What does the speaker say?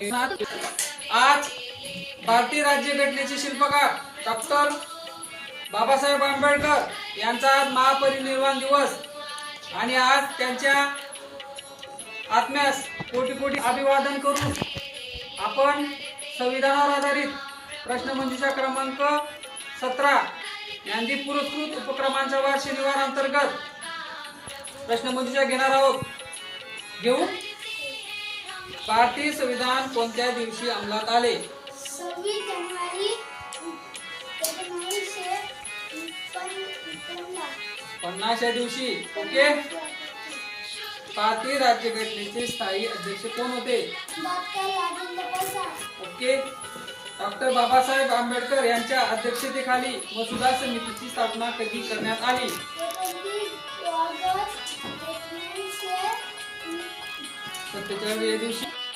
आज भारतीय राज्यघटनेचे शिल्पकार डॉक्टर बाबासाहेब आंबेडकर यांचा आज महापरिनिर्वाण दिवस आणि आज त्यांच्या आत्म्यास कोटी कोटी अभिवादन करून आपण संविधानावर आधारित प्रश्नमंजुषा क्रमांक 17 गांधी पुरस्कृत उपक्रमांच्या वार्षिक निवार अंतर्गत प्रश्नमंजुषा घेणार आहोत। घेऊ। भारतीय संविधान कोणत्या दिवशी अंमलात आले? 26 जानेवारी 1950 या दिवशी। ओके। भारतीय राज्यघटनेचे स्थायी अध्यक्ष कोण होते? Doctor Rajendra Prasad. Okay. Doctor Babasaheb Ambedkar यांच्या अध्यक्षतेखाली मसुदा समितीची स्थापना कधी करण्यात आली? 29 ऑगस्ट 1947 या दिवशी।